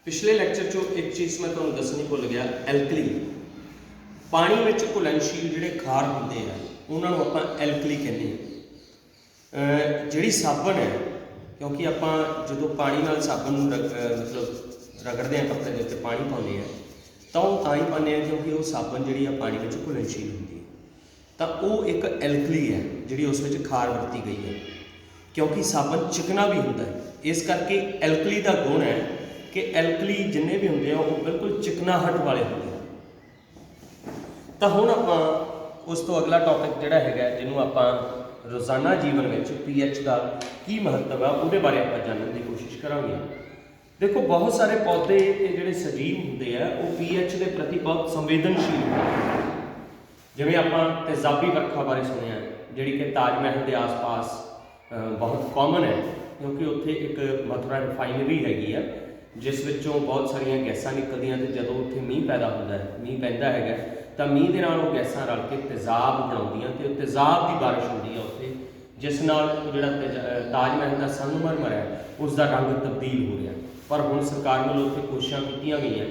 पिछले लैक्चर चो एक चीज़ मैं तुहानूं दसनी भुल गया, एल्कली पानी में घुलनशील जिहड़े खार होंदे आ उन्होंने आपां एल्कली कहने जिहड़ी साबन है, क्योंकि आपां जदों पानी नाल साबन मतलब रगड़दे हैं कपड़े के उत्ते पानी पाउने हैं तो तां ही पाने क्योंकि वो साबन जिहड़ी आ पानी में घुलनशील होंदी है। तो वो एक एल्कली है जिहड़ी उस विच खार वरती गई है, क्योंकि साबन चिकना भी होंदा है। इस करके एल्कली का गुण है कि एल्कली जिन्ने भी होंगे वो बिल्कुल चिकनाहट वाले होंगे। तो हुण आपां उस तो अगला टॉपिक जिहड़ा है जिन्होंने आपां रोज़ाना जीवन में पीएच का की महत्व है वो बारे आपां जानने की कोशिश करांगे। देखो, बहुत सारे पौधे जिहड़े सजीव होंगे हैं वो पीएच के प्रति बहुत संवेदनशील होंगे हैं। जिवें आपां तेज़ाबी वर्खा बारे सुनिया जिहड़ी कि ताज महल के आस पास बहुत कॉमन है, क्योंकि उत्थे एक मथुरा रिफाइनरी हैगी है जिस विचों बहुत सारिया गैसां निकलदियां ते जदों उत्थे मींह पैदा होंदा है, मींह पैंदा है तो मींह दे नाल वो गैसां रल के तेज़ाब बनाउंदियां ते तेज़ाब की बारिश होंदी है उत्थे, जिस नाल जिहड़ा ताज महल का संगमरमर है उसका रंग तब्दील हो गया। पर हुण सरकार वालों उत्थे कोशिशां कीतियां गईयां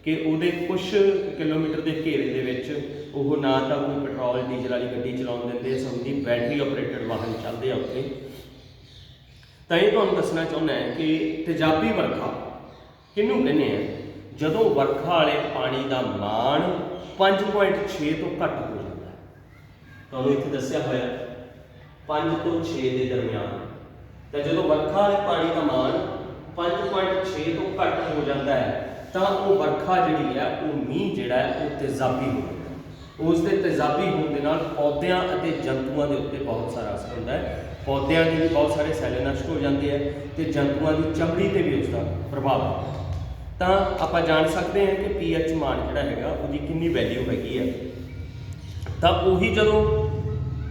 कि उहदे कुछ किलोमीटर के घेरे दे विच ओह ना तो कोई पेट्रोल डीजल वाली गड्डी चलाउण दिंदे, सगों बैटरी ऑपरेटेड वाहन चलदे आ उत्थे। तो ये तुहानूं दसना चाहुंदा है कि तेज़ाबी वर्खा किनू कहने हैं, जदों वर्खा वाले पानी का मान 5.6 तो घट हो जाता है। तुहानूं इत्थे दस्सिया होया 5 तो 6 के दरम्यान, तो जदों वर्खा वाले पानी का मान 5.6 तो घट हो जाता है तो वो वर्खा जिहड़ी है वो मींह जिहड़ा है वो तेज़ाबी हो जाता है। उसके तेज़ाबी होने के नाल पौधों और जंतुओं के उत्ते बहुत सारा असर होता है। पौधों के भी बहुत सारे सैल नष्ट हो जाते हैं तो जंतुओं की चमड़ी पर भी उसका प्रभाव होता है। तो आप जान सकते हैं कि पीएच मान जिहड़ा हैगा उसकी कितनी वैल्यू हैगी है। तो उही जदों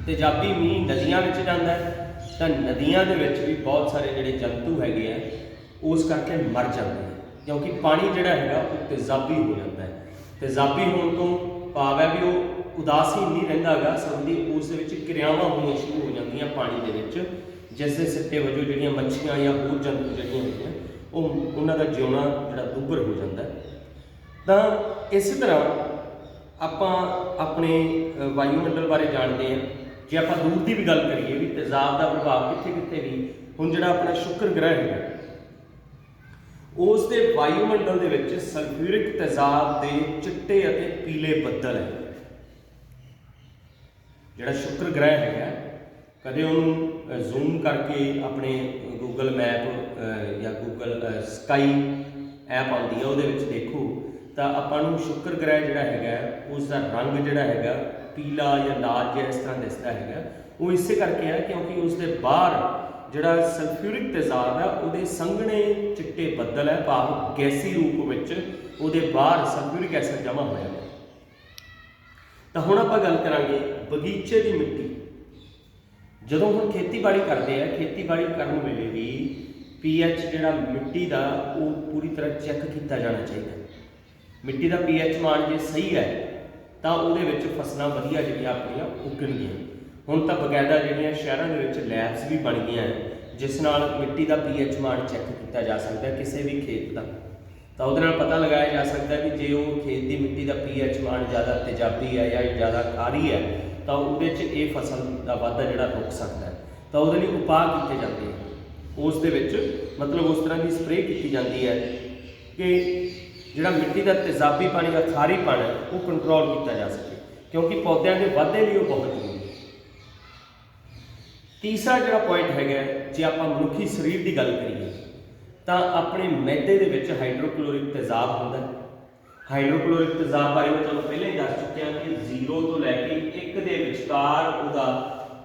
तेज़ाबी मींह नदियां विच जांदा है तो नदियां दे विच भी बहुत सारे जिहड़े जंतु हैगे आ उस करके मर जाते हैं, क्योंकि पानी जिहड़ा हैगा वो तेज़ाबी हो जाता है। तेज़ाबी होने तो भाव है भी वो उदासीन नहीं रहिंदा गा, सगों उस क्रियावां होणीआं शुरू हो जांदियां पानी दे विच, जिस दे सिट्टे वजों जिहड़ियां मच्छियां या होर जंतु जिहड़ियां होंदियां उन्हां दा जिउणा जिहड़ा दुभर हो जाता है। तो इस तरह आपां अपने वायुमंडल बारे जानते हैं। जे आपां दूर की भी गल करिए भी तेज़ाब का प्रभाव कित्थे कित्थे भी, हुण जिहड़ा अपना शुक्र ग्रह है उस दे वायुमंडल दे विच सल्फ्यूरिक तेज़ाब के चिट्टे अते पीले बदल है। जिहड़ा शुक्र ग्रह है कदे उन्होंने जूम करके अपने गूगल मैप या गूगल स्काई ऐप आती है वो देखो तो आपां शुक्र ग्रह जिहड़ा है उसका रंग जिहड़ा है पीला या लाल या इस तरह दिसदा है। वो इस करके है क्योंकि उसके बाहर जिहड़ा सल्फ्यूरिक तेज़ाब है वो संघने चिट्टे बदल है, भाव गैसी रूप में वो बाहर सल्फ्यूरिक एसिड जमा होया है। तो हुण आपां गल करांगे बगीचे की मिट्टी। जदों हुण खेतीबाड़ी करते हैं, खेतीबाड़ी करन वेले भी पीएच जिहड़ा मिट्टी का वो पूरी तरह चैक किया जाना चाहिए। मिट्टी का पीएच मान जे सही है तो उहदे विच फसलां वधिया जिहड़ियां अपणियां उगणगियां। हुण तां बकायदा जिहड़ियां शहरां दे विच लैब्स भी बन गईयां हैं जिस नाल मिट्टी का पीएच मान चैक किया जा सकता है किसी भी खेत का। तो उहदे नाल पता लगाया जा सकता है कि जे वो खेत की मिट्टी का पीएच मान ज़्यादा तेज़ाबी है या ज़्यादा खारी है तो उहदे च ये फसल का वाधा जिहड़ा रुक सकता है। तो उहदे लई उपाय कीते जाते हैं, उस दे विच मतलब उस तरह की स्प्रे की जाती है कि जिहड़ा मिट्टी का तेज़ाबी पानी का खारीपन है वो कंट्रोल किया जा सके, क्योंकि पौधों के वाधे लिए बहुत जरूरी है। तीसरा जिहड़ा पॉइंट है जे आपां मनुखी शरीर की गल करिए तो अपने मैदे दे विच हाइड्रोक्लोरिक तेज़ाब होंदा है। हाइड्रोक्लोरिक तेज़ाब बारे मैं तुहानूं पहले ही दस चुकिया कि 0 तो लैके 1 के विचकार उसका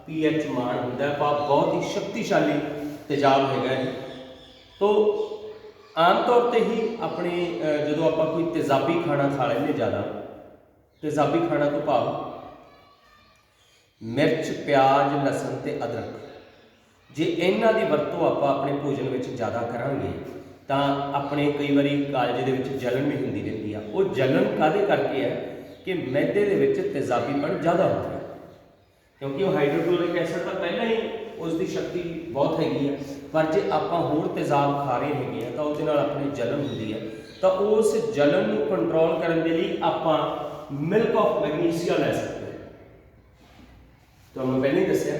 पीएच मान होंदा है, बहुत ही शक्तिशाली तेज़ाब है। तो आम तौर पर ही अपने जो आप कोई तेज़ाबी खाना खा लेंगे, ज़्यादा तेज़ाबी खाना तो भाव मिर्च प्याज लसन ते अदरक, जे इन्हां दी वरतों आप अपने भोजन में ज़्यादा करांगे तो अपने कई बार कालजे के जलन भी होंदी रहती है। वो जलन काहदे करके है कि मैदे दे विच तेज़ाबीपन ज़्यादा होता है, क्योंकि वो हाइड्रोक्लोरिक एसिड तो पहले ही उसकी शक्ति बहुत हैगी है पर जे आपां होर तेज़ाब खा रहे हैगे तो उहदे नाल अपनी जलन हुंदी है, तो उस जलन नूं कंट्रोल करने के लिए आपां मिल्क ऑफ मैग्नीशिया लै सकते हैं। तो मैं पहले ही दस्सिया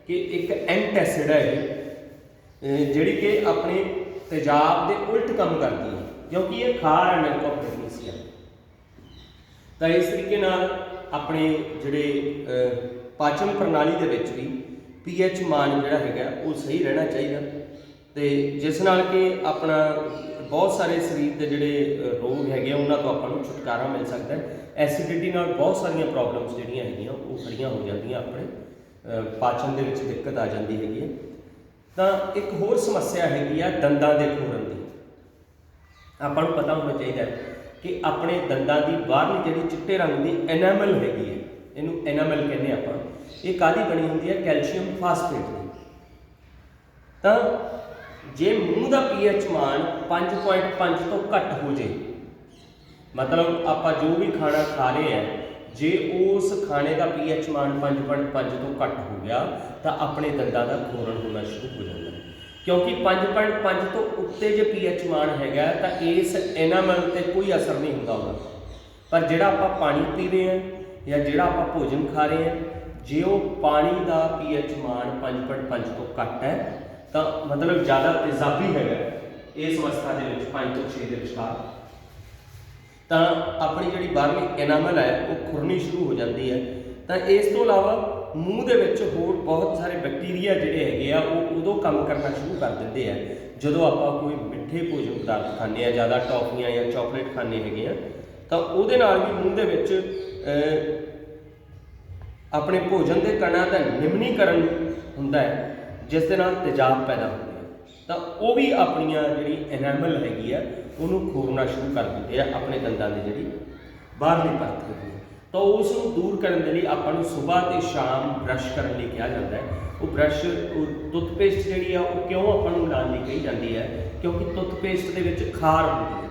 कि एक एंटासिड है जिहड़ी कि अपने तेज़ाब के उल्ट काम करती है, क्योंकि ये खार है मिल्क ऑफ मैग्नीशिया। तो इस तरीके नाल अपने जिहड़े पाचन प्रणाली दे विच भी pH मान जिहड़ा हैगा वो सही रहना चाहिए, तो जिस नाल कि अपना बहुत सारे शरीर के जिहड़े रोग हैगे उन्हां तो आपां नूं छुटकारा मिल सकता है। एसिडिटी नाल बहुत सारिया प्रॉब्लम्स जिहड़ियां हैगियां वो खड़ियां हो जांदियां, अपने पाचन दे विच दिक्कत आ जाती हैगी। तो एक होर समस्या हैगी आ दंदां दे खुरन दी। आपां नूं पता होना चाहिए कि अपने दंदां की बाहरली जिहड़ी चिट्टे रंग की एनामल हैगी है, इनू एनामल कहने आपां, ये काहदी बनी होंदी है? कैल्शियम फास्फेट की। तो जे मूँह का pH मान 5.5 तो घट हो जाए, मतलब आप जो भी खाना खा रहे हैं, जे उस खाने का pH मान 5.5 तो घट हो गया तो अपने दंदां का खोरन होना शुरू हो जाता है, क्योंकि 5.5 तो उत्ते जो pH मान हैगा तो इस एनामल ते कोई असर नहीं होता उहदा। पर जिहड़ा आपां पानी पी रहे हैं या जिहड़ा आपां भोजन खा रहे हैं, जे वो पानी का pH मान 5.5 तो घट है तो मतलब ज़्यादा तेज़ाबी हैगा इस अवस्था के 5 तो 6 के विचकार, तो अपनी जिहड़ी बाहरली एनामल है वो खुरनी शुरू हो जाती है। तो इस तो इलावा मूँह के विच होर बहुत सारे बैक्टीरिया जिहड़े हैगे आ वो उदों काम करना शुरू कर देंदे हैं जदों आपां कोई मिठे भोजन पदार्थ खाने आ, ज़्यादा टॉफियां या चॉकलेट खाने हैगे आ, तो उहदे नाल भी मूँह दे विच अपने भोजन के कणां का निमनीकरण हुंदा है, जिस दे नाल तेजाब पैदा होंदे हैं। तो वो भी अपनियां जिहड़ी एनामल हैगी है उन्होंने खोरना शुरू कर देते हैं, अपने दंदां की जिहड़ी बाहरली परत हैगी है। तो उस दूर करने के लिए आपां नूं सुबह ते शाम ब्रश करने लिए कहा जाता है। वो ब्रश टुथपेस्ट जिहड़ी है वो क्यों आपां नूं लाउण लई कही जाती है? क्योंकि टुथपेस्ट दे विच खार होंदी है।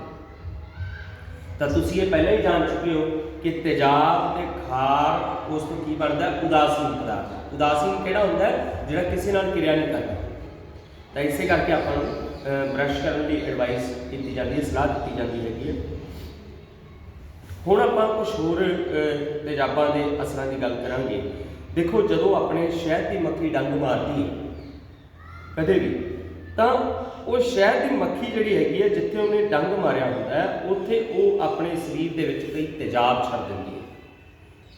तो तुसीं ये पहले ही जान चुके हो कि तेजाब ते खार उस तो की बनता है? उदासीन पदार्थ। उदासीन किहड़ा हुंदा है? जिहड़ा किसी नाल क्रिया नहीं करता। तो इसे करके आपां नूं ब्रश करने की एडवाइस की जाती है, सलाह दी जाती हैगी है। हुण आपां कुछ होर तेजाबां दे असरां की गल करांगे। देखो, जदों अपने शहद की मक्खी डंग मारती है कदे भी, तो वो शहद की मक्खी जिहड़ी हैगी है जिथे उन्हें डंग मारिया होंदा है उत्थे वो अपने शरीर दे विच कई तेजाब छड्ड दिंदी है।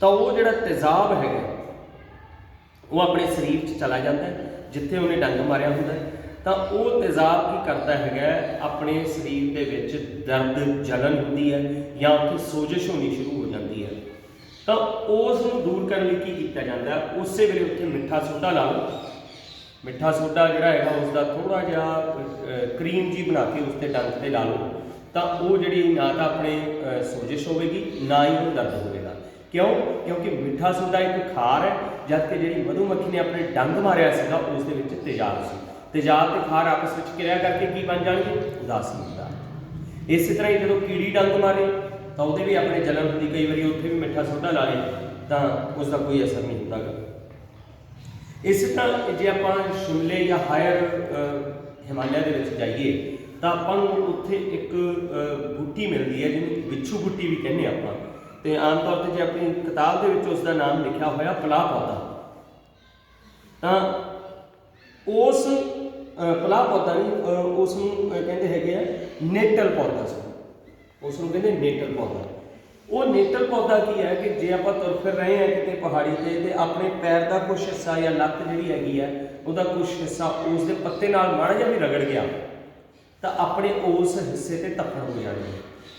तो वो जिहड़ा तेजाब है वो अपने शरीर च चला जाता है जिथे उन्हें डंग मारिया होंदा है। तो वो तेजाब की करता है अपने शरीर के विच दर्द जलन होती है या उत्थे सोजिश होनी शुरू हो जाती है। तो उस नूं दूर करने लई की कीता जांदा है? उस वेले उत्थे मिठा सोडा ला लो। मिठा सोडा जिहड़ा हैगा उसका थोड़ा जिहा क्रीम जी बना के उसके डंग ते ला लो, तो वो जिहड़ी ना तो अपने सोजिश होगी ना ही वो दर्द होगा। क्यों? क्योंकि मिठा सोडा एक खार है, जबकि जिहड़ी मधुमक्खी ने अपने डंग मारिया सीगा उस दे विच तेजाब सी। तेजाब ते खार आपस में क्रिया करके की बन जाएगी? उदासीन पदार्थ। इस तरह ही जो कीड़ी डंग मारे तो वो भी अपने जलन होती, कई बार उत्थे भी मिठा सोडा ला ले तो उसका कोई असर नहीं होता। इस तरह जे आपां शिमले या हायर हिमालय के जाइए तो आपां उत्थे एक बूटी मिलती है जिन्होंने बिच्छू बूटी भी कहने आपां, तो आम तौर पर जो अपनी किताब के उसका नाम लिखा होया पलाह पौधा, तो उस पलाह पौधा नहीं उसनूं कहते हैं नेटल पौधा, उसनूं कहते नेटल पौधा। वो नेटल पौधा की है कि जे आप तुर फिर रहे हैं कितने पहाड़ी से तो अपने पैर का कुछ हिस्सा या लत्त जी हैगी है वह कुछ हिस्सा उसके पत्ते नाल माड़ा जिहा भी रगड़ गया तो अपने उस हिस्से से तफड़ हो जाए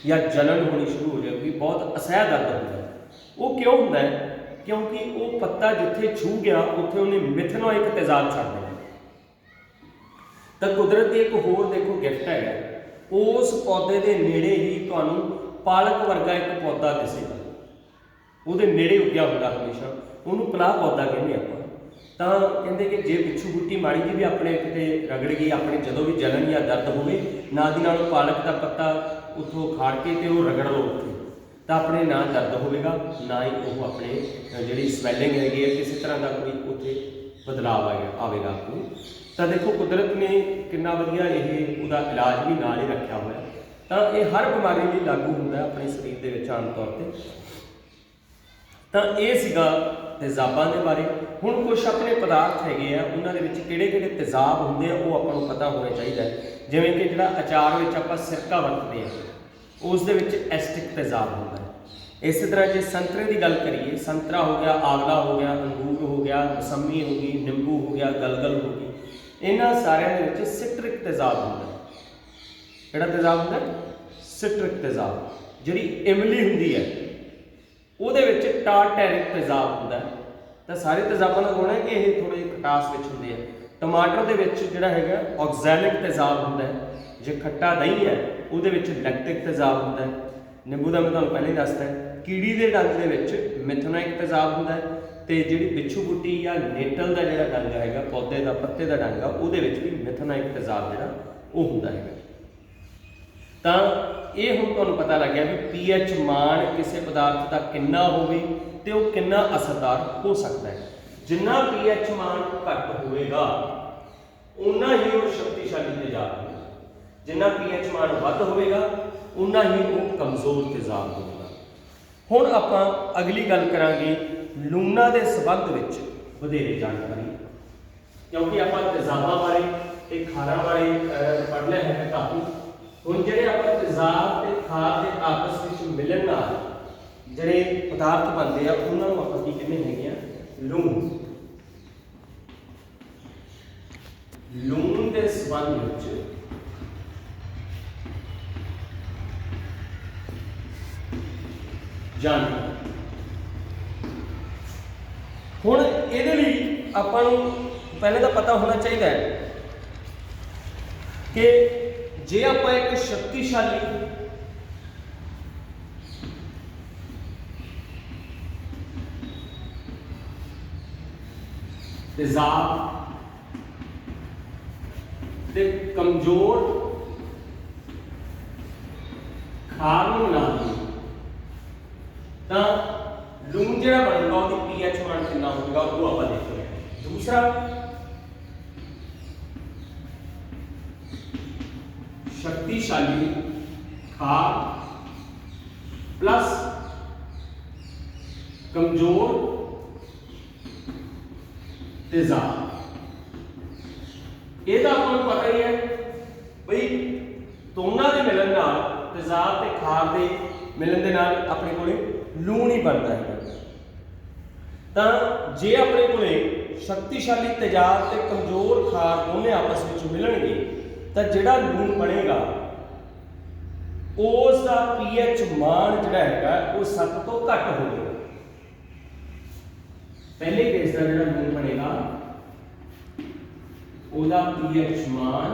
या जलन होनी शुरू हो जाएगी, बहुत असह दर्द होता है। वो क्यों होता है? क्योंकि वो पत्ता जिथे छू गया उत्थे उन्हें मिथेनॉइक तेजाब छड्ड देना। तो कुदरत की एक होर देखो गिफ्ट है, उस पौधे के नेड़े ही तुहानूं पालक वर्गा एक पौधा दिसेगा, वो नेड़े उग्या होंदा हमेशा, उन्होंने पलाह पौधा कहने आपां। तो कहते कि जे पिछू बूटी माड़ी जी भी अपने किते रगड़ गई, अपने जदों भी जलन या दर्द होवे ना दी नाल पालक का पत्ता उतों खाड़ के तो वो रगड़ लो उत्थे, तो अपने ना दर्द होगा ना ही वो अपने जी स्वैलिंग हैगी है किसी तरह का कोई उत्थे बदलाव आएगा आपको ਤਾਂ ਦੇਖੋ ਕੁਦਰਤ ਨੇ ਕਿੰਨਾ ਵਧੀਆ ਇਹ ਉਹਦਾ ਇਲਾਜ ਵੀ ਨਾਲ ਹੀ ਰੱਖਿਆ ਹੋਇਆ। ਤਾਂ ਇਹ ਹਰ ਬਿਮਾਰੀ ਲਈ ਲਾਗੂ ਹੁੰਦਾ ਆਪਣੇ ਸਰੀਰ ਦੇ ਵਿੱਚ ਆਮ ਤੌਰ ਤੇ। ਤਾਂ ਇਹ ਸੀਗਾ ਤੇਜ਼ਾਬਾਂ ਦੇ ਬਾਰੇ। ਹੁਣ ਕੁਝ ਆਪਣੇ ਪਦਾਰਥ ਹੈਗੇ ਆ, ਉਹਨਾਂ ਦੇ ਵਿੱਚ ਕਿਹੜੇ ਕਿਹੜੇ ਤੇਜ਼ਾਬ ਹੁੰਦੇ ਆ ਉਹ ਆਪਾਂ ਨੂੰ ਪਤਾ ਹੋਣਾ ਚਾਹੀਦਾ ਹੈ। ਜਿਵੇਂ ਕਿ ਜਿਹੜਾ ਅਚਾਰ ਵਿੱਚ ਆਪਾਂ ਸਿਰਕਾ ਵਰਤਦੇ ਆ, ਉਸ ਦੇ ਵਿੱਚ ਐਸਟਿਕ ਤੇਜ਼ਾਬ ਹੁੰਦਾ ਹੈ। ਇਸੇ ਤਰ੍ਹਾਂ ਜੇ ਸੰਤਰੇ ਦੀ ਗੱਲ ਕਰੀਏ, ਸੰਤਰਾ ਹੋ ਗਿਆ, ਆਵਲਾ ਹੋ ਗਿਆ, ਅੰਗੂਰ ਹੋ ਗਿਆ, ਮਸੰਮੀ ਹੋ ਗਈ, ਨਿੰਬੂ ਹੋ ਗਿਆ, ਗਲਗਲ ਹੋ ਗਈ, ਇਹਨਾਂ ਸਾਰਿਆਂ ਦੇ ਵਿੱਚ ਸਿਟਰਿਕ ਤੇਜ਼ਾਬ ਹੁੰਦਾ ਹੈ। ਕਿਹੜਾ ਤੇਜ਼ਾਬ ਹੁੰਦਾ? ਸਿਟਰਿਕ ਤੇਜ਼ਾਬ। ਜਿਹੜੀ ਇਮਲੀ ਹੁੰਦੀ ਹੈ ਉਹਦੇ ਵਿੱਚ ਟਾਰਟੈਰਿਕ ਤੇਜ਼ਾਬ ਹੁੰਦਾ ਹੈ। ਤਾਂ ਸਾਰੇ ਤੇਜ਼ਾਬਾਂ ਦਾ ਗੁਣ ਹੈ ਕਿ ਇਹ ਥੋੜ੍ਹੇ ਜਿਹੇ ਖਟਾਸ ਵਿੱਚ ਹੁੰਦੇ ਆ। ਟਮਾਟਰ ਦੇ ਵਿੱਚ ਜਿਹੜਾ ਹੈਗਾ ਆਕਜ਼ੈਲਿਕ ਤੇਜ਼ਾਬ ਹੁੰਦਾ ਹੈ। ਜੇ ਖੱਟਾ ਦਹੀਂ ਹੈ ਉਹਦੇ ਵਿੱਚ ਲੈਕਟਿਕ ਤੇਜ਼ਾਬ ਹੁੰਦਾ ਹੈ। ਨਿੰਬੂ ਦਾ ਮੈਂ ਤੁਹਾਨੂੰ ਪਹਿਲਾਂ ਹੀ ਦੱਸਦਾ। ਕੀੜੀ ਦੇ ਡੰਗ ਦੇ ਵਿੱਚ ਮਿਥਨੋਇਕ ਤੇਜ਼ਾਬ ਹੁੰਦਾ ਹੈ। ਤੇ ਜਿਹੜੀ ਬਿੱਛੂ ਬੁੱਟੀ ਜਾਂ ਨੇਟਲ ਦਾ ਜਿਹੜਾ ਡੰਗ ਹੈਗਾ, ਪੌਦੇ ਦਾ ਪੱਤੇ ਦਾ ਡੰਗ ਆ, ਉਹਦੇ ਵਿੱਚ ਵੀ ਮਿਥਨੋਇਕ ਤੇਜ਼ਾਬ ਜਿਹੜਾ ਉਹ ਹੁੰਦਾ ਹੈਗਾ। ਤਾਂ ਇਹ ਹੁਣ ਤੁਹਾਨੂੰ ਪਤਾ ਲੱਗਿਆ ਵੀ pH ਮਾਨ ਕਿਸੇ ਪਦਾਰਥ ਦਾ ਕਿੰਨਾ ਹੋਵੇ ਤੇ ਉਹ ਕਿੰਨਾ ਅਸਰਦਾਰ ਹੋ ਸਕਦਾ ਹੈ। ਜਿੰਨਾ pH ਮਾਨ ਘੱਟ ਹੋਵੇਗਾ ਉਨਾ ਹੀ ਉਹ ਸ਼ਕਤੀਸ਼ਾਲੀ ਤੇਜ਼ਾਬ ਹੋਵੇਗਾ, ਜਿੰਨਾ pH ਮਾਨ ਵੱਧ ਹੋਵੇਗਾ ਉਨਾ ਹੀ ਉਹ ਕਮਜ਼ੋਰ ਤੇਜ਼ਾਬ ਹੋਵੇਗਾ। ਹੁਣ ਆਪਾਂ ਅਗਲੀ ਗੱਲ ਕਰਾਂਗੇ ਲੂਣਾਂ ਦੇ ਸੰਬੰਧ ਵਿੱਚ ਵਧੇਰੇ ਜਾਣਕਾਰੀ, ਕਿਉਂਕਿ ਆਪਾਂ ਤੇਜ਼ਾਬਾਂ ਬਾਰੇ ਤੇ ਖਾਰਾਂ ਬਾਰੇ ਪੜ੍ਹ ਲਿਆ ਹੈ ਕਾਫੀ। ਹੁਣ ਜਿਹੜੇ ਆਪਾਂ ਤੇਜ਼ਾਬ ਤੇ ਖਾਰ ਦੇ ਆਪਸ ਵਿੱਚ ਮਿਲਣ ਨਾਲ ਜਿਹੜੇ ਪਦਾਰਥ ਬਣਦੇ ਆ ਉਹਨਾਂ ਨੂੰ ਆਪਾਂ ਕੀ ਕਹਿੰਦੇ ਹੈਗੇ ਆ? ਲੂਣ। ਲੂਣ ਦੇ ਸੰਬੰਧ ਵਿੱਚ ਜਾਣਕਾਰੀ। ਹੁਣ ਇਹਦੇ ਲਈ ਆਪਾਂ ਨੂੰ ਪਹਿਲਾਂ ਤਾਂ ਪਤਾ ਹੋਣਾ ਚਾਹੀਦਾ ਹੈ ਕਿ ਜੇ ਆਪਾਂ ਇੱਕ ਸ਼ਕਤੀਸ਼ਾਲੀ ਤੇਜ਼ਾਬ ਤੇ ਕਮਜ਼ੋਰ ਖਾਰ ਨੂੰ ਮਿਲਾ ਦਈਏ ਤਾਂ ਲੂਣ ਜਿਹੜਾ ਬਣੇਗਾ ਉਹਦੀ pH ਮਾਨ ਕਿੰਨਾ ਹੋਵੇਗਾ ਉਹ ਆਪਾਂ ਦੇਖਦੇ ਹਾਂ। ਦੂਸਰਾ, शक्तिशाली खार प्लस कमजोर तेजाब। ਇਹਦਾ ਆਪਾਂ ਨੂੰ ਪਤਾ ਹੀ ਹੈ ਬਈ ਦੋਨਾਂ ਦੇ ਮਿਲਣ ਨਾਲ, ਤੇਜ਼ਾਬ ਤੇ ਖਾਰ ਦੇ ਮਿਲਣ ਦੇ ਨਾਲ ਆਪਣੇ ਕੋਲੇ ਲੂਣ ਹੀ ਬਣਦਾ ਹੈ। ਤਾਂ ਜੇ ਆਪਣੇ ਕੋਲੇ ਸ਼ਕਤੀਸ਼ਾਲੀ ਤੇਜ਼ਾਬ ਤੇ ਕਮਜ਼ੋਰ ਖਾਰ ਦੋਨੇ ਆਪਸ ਵਿੱਚ ਮਿਲਣਗੇ ਤਾਂ ਜਿਹੜਾ ਲੂਣ ਬਣੇਗਾ ਉਸ ਦਾ pH ਮਾਨ ਜਿਹੜਾ ਹੈਗਾ ਉਹ 7 ਤੋਂ ਘੱਟ ਹੋਵੇਗਾ। ਪਹਿਲੇ ਕੇਸ ਦਾ ਜਿਹੜਾ ਲੂਣ ਬਣੇਗਾ ਉਹਦਾ pH ਮਾਨ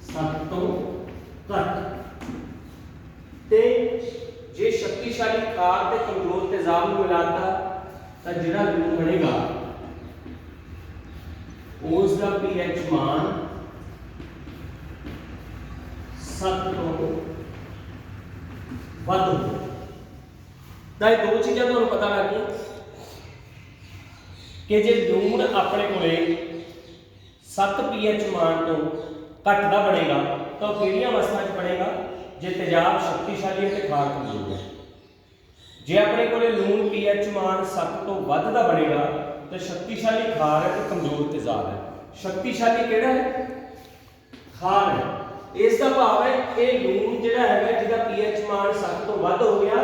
7 ਤੋਂ ਘੱਟ। ਤੇ ਜੇ ਸ਼ਕਤੀਸ਼ਾਲੀ ਖਾਰ ਤੇ ਕਮਜ਼ੋਰ ਤੇਜ਼ਾਬ ਨੂੰ ਮਿਲਾਤਾ ਤਾਂ ਜਿਹੜਾ ਲੂਣ ਬਣੇਗਾ ਉਸ ਦਾ pH मान 7 ਤੋਂ ਵੱਧ ਹੋਵੇ। ਤਾਂ ਇਹ ਦੋ ਚੀਜ਼ਾਂ ਤੁਹਾਨੂੰ ਪਤਾ ਲੱਗ ਗਈਆਂ ਕਿ ਜੇ ਲੂਣ ਆਪਣੇ ਕੋਲੇ 7 pH मान ਤੋਂ ਘੱਟ ਦਾ ਬਣੇਗਾ ਤਾਂ ਉਹ ਕਿਹੜੀਆਂ ਅਵਸਥਾ 'ਚ ਬਣੇਗਾ? ਜੇ ਤੇਜ਼ਾਬ ਸ਼ਕਤੀਸ਼ਾਲੀ ਹੈ ਤੇ ਖਾਰ ਕਮਜ਼ੋਰ ਹੈ। ਜੇ ਆਪਣੇ ਕੋਲੇ ਲੂਣ pH मान 7 ਤੋਂ ਵੱਧ ਦਾ ਬਣੇਗਾ तो शक्तिशाली खार है तो कमजोर तेजाब है। शक्तिशाली केड़ा है? खार है। इसका भाव है ये लूण जिहड़ा है जिहदा pH मान 7 तो वध हो गया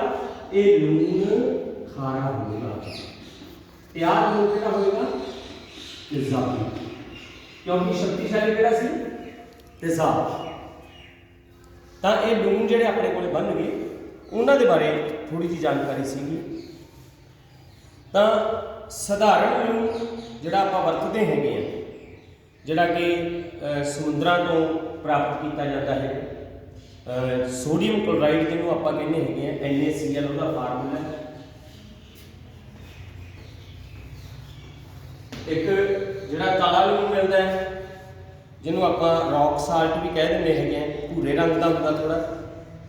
ये लूण खारा होगा। तैयार लूण केड़ा होगा? तेजाबी, क्योंकि शक्तिशाली केड़ा सी? तेजाब। तो ये लूण जिहड़े अपने कोल बन गए उन्हां दे बारे थोड़ी जी जानकारी सीगी। तो सधारण लूण जिहड़ा आपां वरतदे हैगे आ, जिहड़ा कि समुद्रां तो प्राप्त किया जाता है, सोडियम क्लोराइड जिन्होंने आपां कहने हैगे आ, NaCl उहदा फार्मूला है। एक जिहड़ा काला लूण मिलता है जिन्होंने आपां रॉक साल्ट भी कह दिंदे हैगे आ, भूरे रंग का हुंदा थोड़ा,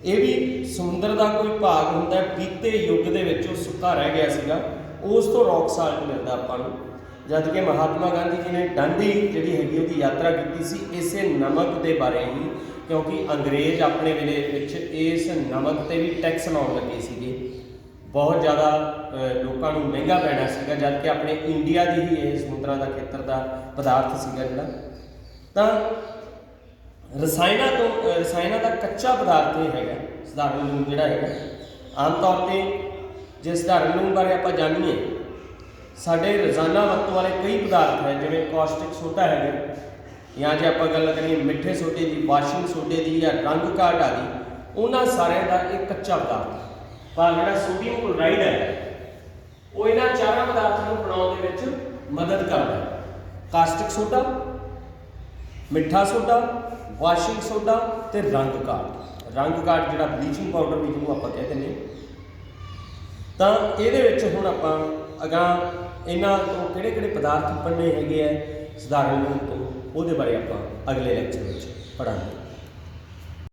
ये भी समुद्र का कोई भाग हुंदा, बीते युग दे विच ओह सुक्का रह गया सीगा, उस तो रॉक साल्ट मिलता आपां नूं। ਜਦ ਕਿ ਮਹਾਤਮਾ ਗਾਂਧੀ ਜੀ ਨੇ ਡਾਂਡੀ ਜਿਹੜੀ ਹੈਗੀ ਉਹਦੀ ਯਾਤਰਾ ਕੀਤੀ ਸੀ ਇਸੇ ਨਮਕ ਦੇ ਬਾਰੇ ਹੀ, ਕਿਉਂਕਿ ਅੰਗਰੇਜ਼ ਆਪਣੇ ਵੇਲੇ ਵਿੱਚ ਇਸ ਨਮਕ ਤੇ ਵੀ ਟੈਕਸ ਲਾਉਣ ਲੱਗੇ ਸੀਗੇ। ਬਹੁਤ ਜ਼ਿਆਦਾ ਲੋਕਾਂ ਨੂੰ ਮਹਿੰਗਾ ਪੈਣਾ ਸੀਗਾ, ਜਦ ਕਿ ਆਪਣੇ ਇੰਡੀਆ ਦੀ ਹੀ ਇਹ ਸਮੁੰਦਰਾਂ ਦਾ ਖੇਤਰ ਦਾ ਪਦਾਰਥ ਸੀਗਾ ਜਿਹੜਾ। ਤਾਂ ਰਸਾਇਣਾਂ ਦਾ ਕੱਚਾ ਪਦਾਰਥ ਇਹ ਹੈਗਾ ਸਧਾਰਨ ਲੂਣ ਜਿਹੜਾ ਹੈਗਾ। ਆਮ ਤੌਰ 'ਤੇ ਜੇ ਸਧਾਰਨ ਲੂਣ ਬਾਰੇ ਆਪਾਂ ਜਾਣੀਏ, ਸਾਡੇ ਰੋਜ਼ਾਨਾ ਵਰਤੋਂ ਵਾਲੇ ਕਈ ਪਦਾਰਥ ਹੈ, ਜਿਵੇਂ ਕੌਸਟਿਕ ਸੋਡਾ ਹੈਗਾ, ਜਾਂ ਜੇ ਆਪਾਂ ਗੱਲ ਕਰੀਏ ਮਿੱਠੇ ਸੋਡੇ ਦੀ, ਵਾਸ਼ਿੰਗ ਸੋਡੇ ਦੀ ਜਾਂ ਰੰਗ ਕਾਟ ਆਦਿ, ਉਹਨਾਂ ਸਾਰਿਆਂ ਦਾ ਇੱਕ ਕੱਚਾ ਪਦਾਰਥ ਹੈ। ਪਰ ਜਿਹੜਾ ਸੋਡੀਅਮ ਕਲੋਰਾਈਡ ਹੈ ਉਹ ਇਹਨਾਂ ਚਾਰਾਂ ਪਦਾਰਥਾਂ ਨੂੰ ਬਣਾਉਣ ਦੇ ਵਿੱਚ ਮਦਦ ਕਰਦਾ ਹੈ। ਕਾਸਟਿਕ ਸੋਡਾ, ਮਿੱਠਾ ਸੋਡਾ, ਵਾਸ਼ਿੰਗ ਸੋਡਾ ਤੇ ਰੰਗ ਕਾਟ। ਰੰਗ ਕਾਟ ਜਿਹੜਾ ਬਲੀਚਿੰਗ ਪਾਊਡਰ ਵੀ ਜਿਹਨੂੰ ਆਪਾਂ ਕਹਿ ਦਿੰਦੇ ਹਾਂ। ਤਾਂ ਇਹਦੇ ਵਿੱਚ ਹੁਣ ਆਪਾਂ ਅਗਾਂਹ ਇਹਨਾਂ ਤੋਂ ਕਿਹੜੇ ਕਿਹੜੇ ਪਦਾਰਥ ਬਣਨੇ ਹੈਗੇ ਆ ਸਧਾਰਨ ਲੂਣ ਤੋਂ, ਉਹਦੇ ਬਾਰੇ ਆਪਾਂ ਅਗਲੇ ਲੈਕਚਰ ਵਿੱਚ ਪੜ੍ਹਾਂਗੇ।